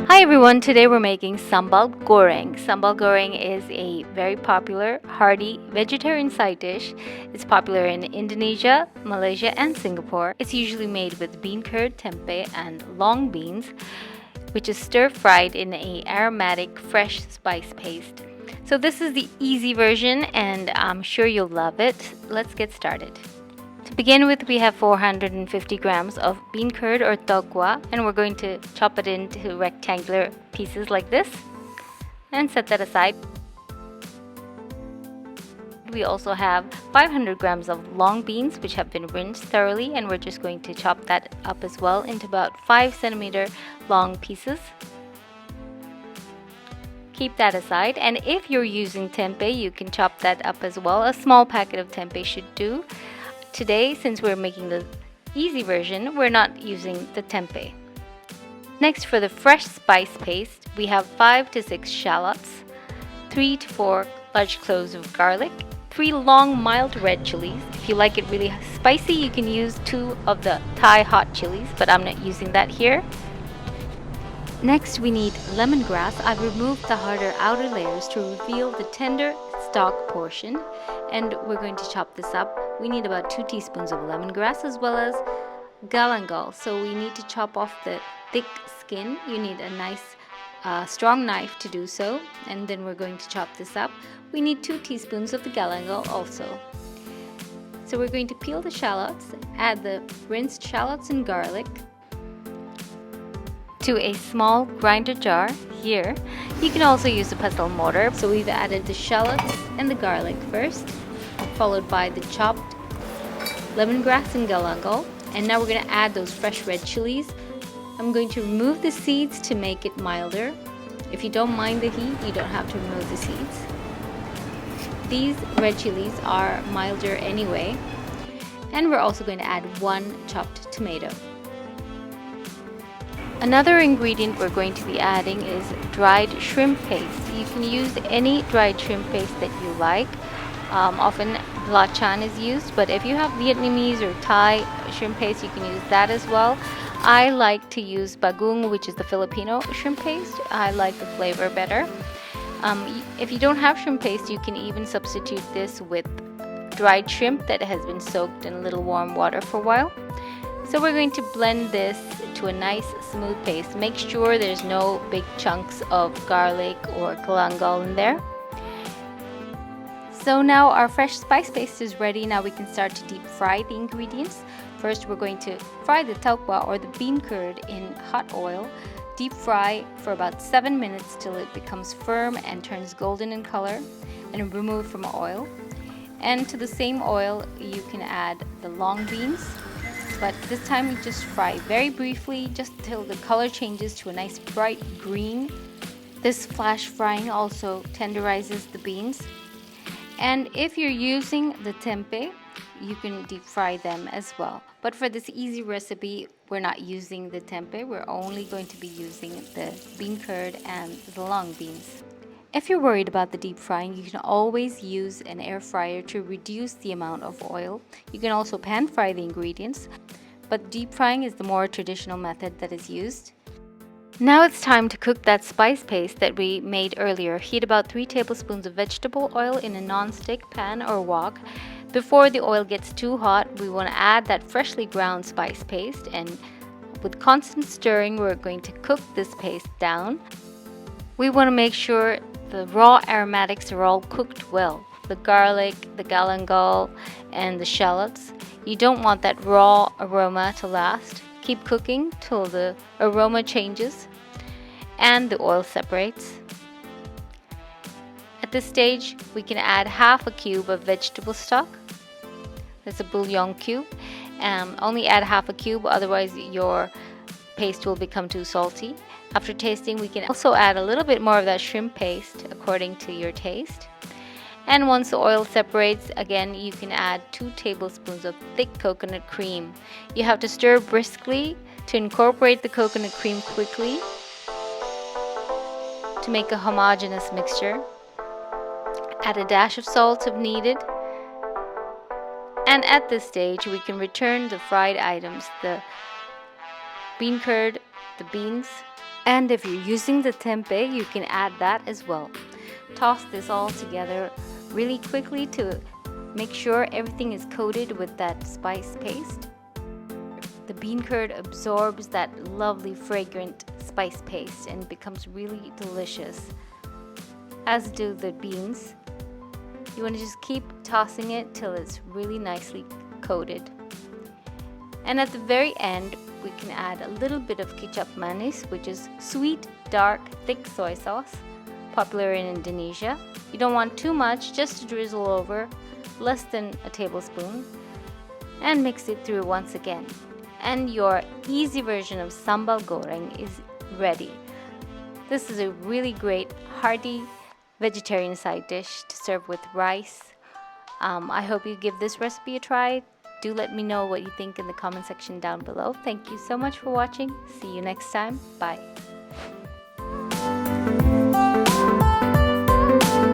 Hi everyone, today we're making Sambal Goreng. Sambal Goreng is a very popular, hearty vegetarian side dish. It's popular in Indonesia, Malaysia, and Singapore. It's usually made with bean curd, tempe, and long beans, which is stir-fried in a aromatic, fresh spice paste. So this is the easy version and I'm sure you'll love it. Let's get started. To begin with, we have 450 grams of bean curd or tokwa, and we're going to chop it into rectangular pieces like this and set that aside. We also have 500 grams of long beans which have been rinsed thoroughly, and we're just going to chop that up as well into about 5 centimeter long pieces. Keep that aside, and if you're using tempeh, you can chop that up as well. A small packet of tempeh should do. Today, since we're making the easy version, we're not using the tempeh. Next, for the fresh spice paste, we have 5 to 6 shallots, 3 to 4 large cloves of garlic, 3 long mild red chilies. If you like it really spicy, you can use 2 of the Thai hot chilies, but I'm not using that here. Next, we need lemongrass. I've removed the harder outer layers to reveal the tender stalk portion, and we're going to chop this up. We need about 2 teaspoons of lemongrass as well as galangal. So we need to chop off the thick skin. You need a nice strong knife to do so, and then we're going to chop this up. We need 2 teaspoons of the galangal also. So we're going to peel the shallots, add the rinsed shallots and garlic to a small grinder jar here. You can also use a pestle mortar. So we've added the shallots and the garlic first, followed by the chopped lemongrass and galangal, and now we're going to add those fresh red chilies. I'm going to remove the seeds to make it milder. If you don't mind the heat, you don't have to remove the seeds. These red chilies are milder anyway, and we're also going to add 1 chopped tomato. Another ingredient we're going to be adding is dried shrimp paste. You can use any dried shrimp paste that you like. Often Belachan is used, but if you have Vietnamese or Thai shrimp paste, you can use that as well. I like to use Bagoong, which is the Filipino shrimp paste. I like the flavor better. If you don't have shrimp paste, you can even substitute this with dried shrimp that has been soaked in a little warm water for a while. So we're going to blend this to a nice smooth paste. Make sure there's no big chunks of garlic or galangal in there. So now our fresh spice paste is ready. Now we can start to deep fry the ingredients. First, we're going to fry the tokwa or the bean curd in hot oil. Deep fry for about 7 minutes till it becomes firm and turns golden in color, and remove from oil. And to the same oil, you can add the long beans. But this time we just fry very briefly, just till the color changes to a nice bright green. This flash frying also tenderizes the beans. And if you're using the tempeh, you can deep fry them as well. But for this easy recipe, we're not using the tempeh. We're only going to be using the bean curd and the long beans. If you're worried about the deep frying, you can always use an air fryer to reduce the amount of oil. You can also pan fry the ingredients, but deep frying is the more traditional method that is used. Now it's time to cook that spice paste that we made earlier. Heat about 3 tablespoons of vegetable oil in a non-stick pan or wok. Before the oil gets too hot, we want to add that freshly ground spice paste, and with constant stirring, we're going to cook this paste down. We want to make sure the raw aromatics are all cooked well. The garlic, the galangal, and the shallots. You don't want that raw aroma to last. Keep cooking till the aroma changes and the oil separates. At this stage, we can add half a cube of vegetable stock. That's a bouillon cube. Only add half a cube, otherwise your paste will become too salty. After tasting, we can also add a little bit more of that shrimp paste according to your taste. And once the oil separates, again, you can add 2 tablespoons of thick coconut cream. You have to stir briskly to incorporate the coconut cream quickly to make a homogeneous mixture. Add a dash of salt if needed. And at this stage, we can return the fried items, the bean curd, the beans, And if you're using the tempeh, you can add that as well. Toss this all together really quickly to make sure everything is coated with that spice paste. The bean curd absorbs that lovely fragrant spice paste and becomes really delicious, as do the beans. You want to just keep tossing it till it's really nicely coated. And at the very end, we can add a little bit of kicap manis, which is sweet, dark, thick soy sauce, popular in Indonesia. You don't want too much, just to drizzle over, less than a tablespoon, and mix it through once again. And your easy version of Sambal Goreng is ready. This is a really great, hearty vegetarian side dish to serve with rice. I hope you give this recipe a try. Do let me know what you think in the comment section down below. Thank you so much for watching. See you next time. Bye.